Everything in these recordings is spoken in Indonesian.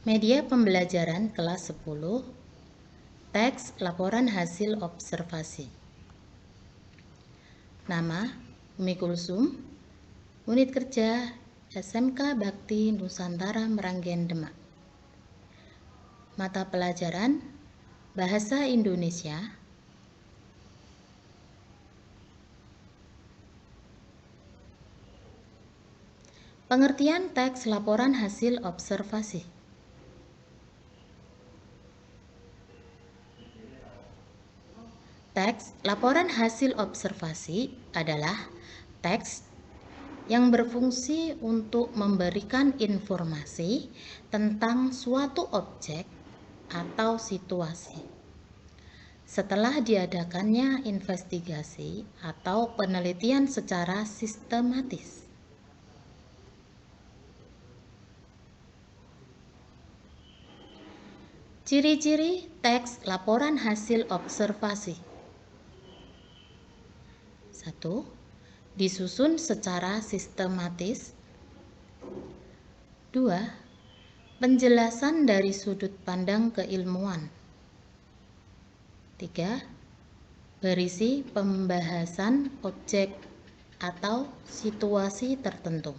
Media pembelajaran kelas 10, teks laporan hasil observasi. Nama, Umi Kulsum, unit kerja SMK Bakti Nusantara Meranggen Demak. Mata pelajaran, Bahasa Indonesia. Pengertian teks laporan hasil observasi. Teks laporan hasil observasi adalah teks yang berfungsi untuk memberikan informasi tentang suatu objek atau situasi. Setelah diadakannya investigasi atau penelitian secara sistematis. Ciri-ciri teks laporan hasil observasi. 1. Disusun secara sistematis. 2. Penjelasan dari sudut pandang keilmuan. 3. Berisi pembahasan objek atau situasi tertentu.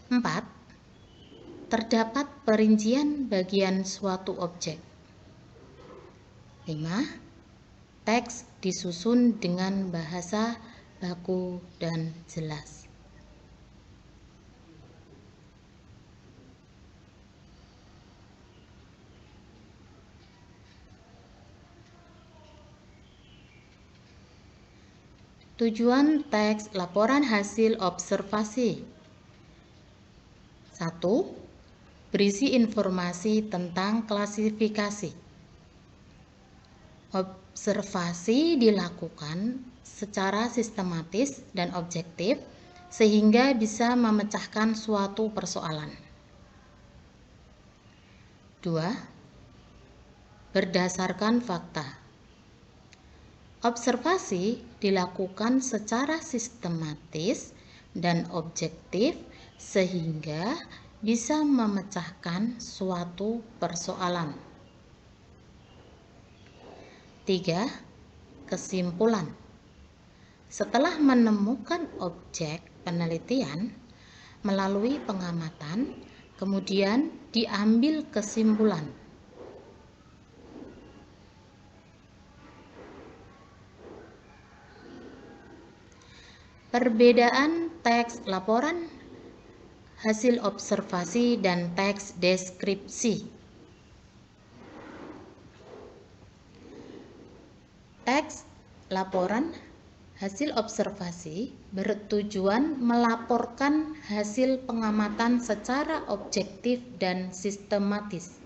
4. Terdapat perincian bagian suatu objek. 5. Teks disusun dengan bahasa baku dan jelas. Tujuan teks laporan hasil observasi. 1. Berisi informasi tentang klasifikasi. Observasi dilakukan secara sistematis dan objektif sehingga bisa memecahkan suatu persoalan. 2. Berdasarkan fakta. Observasi dilakukan secara sistematis dan objektif sehingga bisa memecahkan suatu persoalan. 3. Kesimpulan. Setelah menemukan objek penelitian melalui pengamatan, kemudian diambil kesimpulan. Perbedaan teks laporan hasil observasi dan teks deskripsi. Teks laporan hasil observasi bertujuan melaporkan hasil pengamatan secara objektif dan sistematis.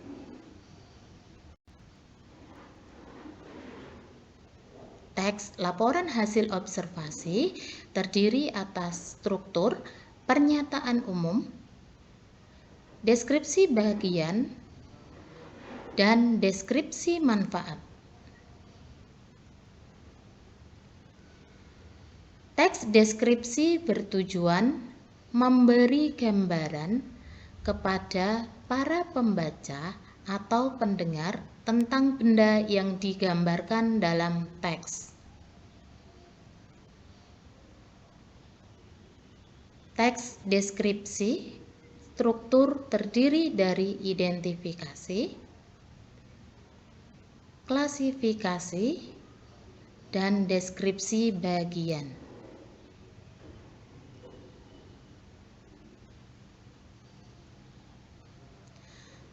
Teks laporan hasil observasi terdiri atas struktur pernyataan umum, deskripsi bagian, dan deskripsi manfaat. Teks deskripsi bertujuan memberi gambaran kepada para pembaca atau pendengar tentang benda yang digambarkan dalam teks. Teks deskripsi struktur terdiri dari identifikasi, klasifikasi, dan deskripsi bagian.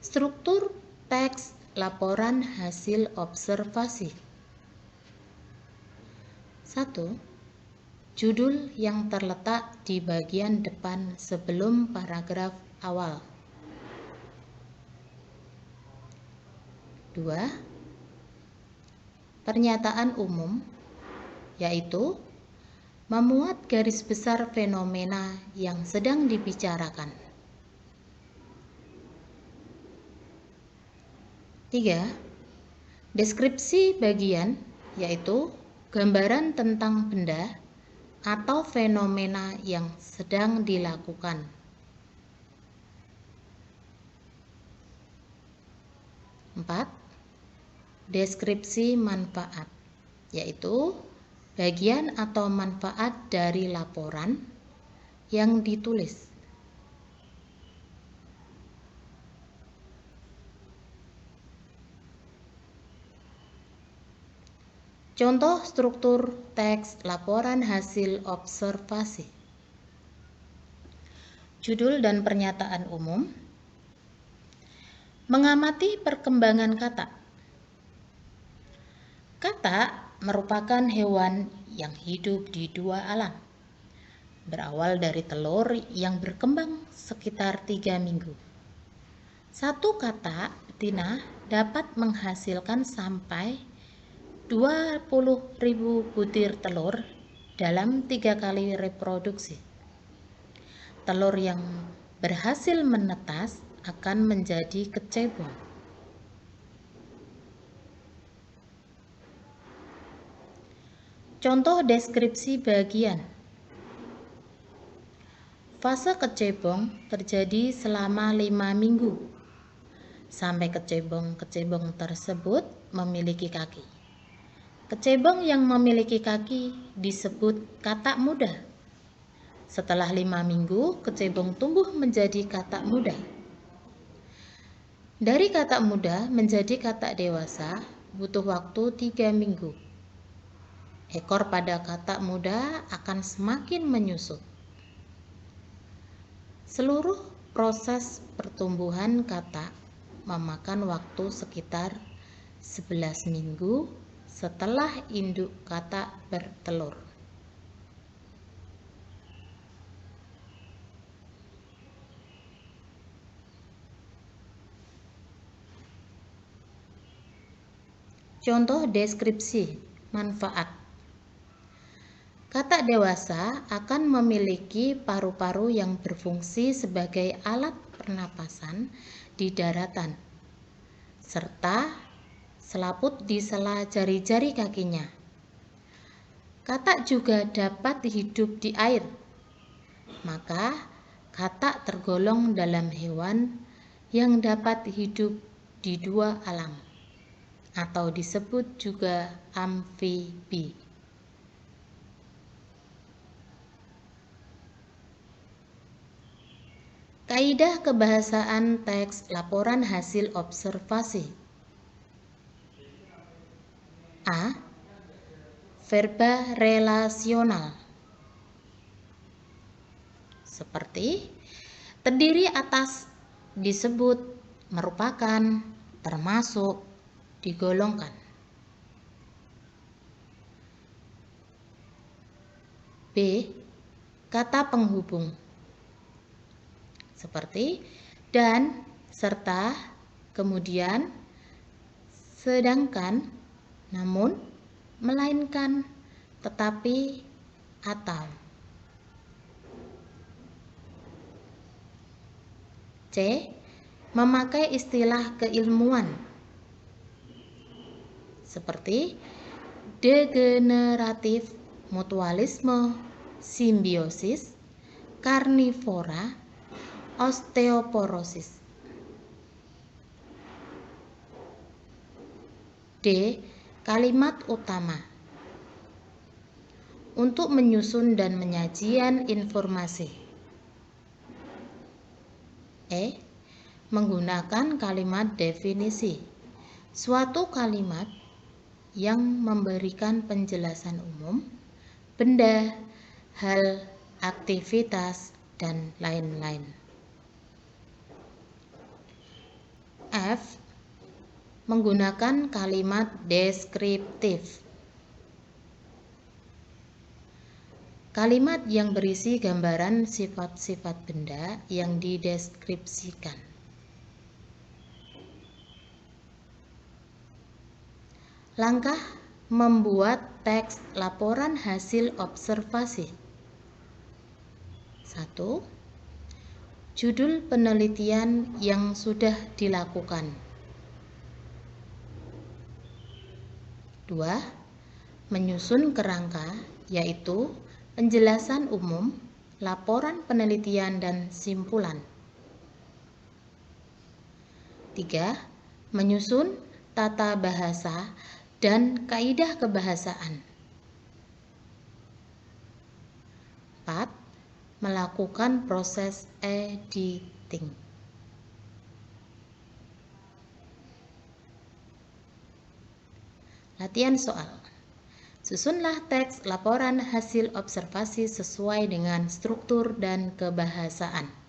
Struktur teks laporan hasil observasi. 1. Judul yang terletak di bagian depan sebelum paragraf awal. 2. Pernyataan umum, yaitu memuat garis besar fenomena yang sedang dibicarakan. 3. Deskripsi bagian, yaitu gambaran tentang benda atau fenomena yang sedang dilakukan. 4. Deskripsi manfaat, yaitu bagian atau manfaat dari laporan yang ditulis. Contoh struktur teks laporan hasil observasi. Judul dan pernyataan umum. Mengamati perkembangan kata. Kata merupakan hewan yang hidup di dua alam. Berawal dari telur yang berkembang sekitar 3 minggu. Satu kata betina dapat menghasilkan sampai 20.000 butir telur dalam 3 kali reproduksi. Telur yang berhasil menetas akan menjadi kecebong. Contoh deskripsi bagian. Fase kecebong terjadi selama 5 minggu, sampai kecebong-kecebong tersebut memiliki kaki. Kecebong yang memiliki kaki disebut katak muda. Setelah 5 minggu, kecebong tumbuh menjadi katak muda. Dari katak muda menjadi katak dewasa butuh waktu 3 minggu. Ekor pada katak muda akan semakin menyusut. Seluruh proses pertumbuhan katak memakan waktu sekitar 11 minggu setelah induk katak bertelur. Contoh deskripsi manfaat. Katak dewasa akan memiliki paru-paru yang berfungsi sebagai alat pernapasan di daratan, serta selaput di sela jari-jari kakinya. Katak juga dapat hidup di air, maka katak tergolong dalam hewan yang dapat hidup di dua alam, atau disebut juga amfibi. Kaidah kebahasaan teks laporan hasil observasi. A. Verba relasional. Seperti terdiri atas, disebut, merupakan, termasuk, digolongkan. B. Kata penghubung. Seperti dan, serta, kemudian, sedangkan, namun, melainkan, tetapi, atau. C. Memakai istilah keilmuan. Seperti degeneratif, mutualisme, simbiosis, karnivora, osteoporosis. D. Kalimat utama. Untuk menyusun dan menyajian informasi. E. Menggunakan kalimat definisi. Suatu kalimat yang memberikan penjelasan umum, benda, hal, aktivitas, dan lain-lain. F. Menggunakan kalimat deskriptif. Kalimat yang berisi gambaran sifat-sifat benda yang dideskripsikan. Langkah membuat teks laporan hasil observasi. 1. Judul penelitian yang sudah dilakukan. 2. Menyusun kerangka, yaitu penjelasan umum, laporan penelitian dan simpulan. 3. menyusun tata bahasa dan kaidah kebahasaan. 4. Melakukan proses editing. Latihan soal. Susunlah teks laporan hasil observasi sesuai dengan struktur dan kebahasaan.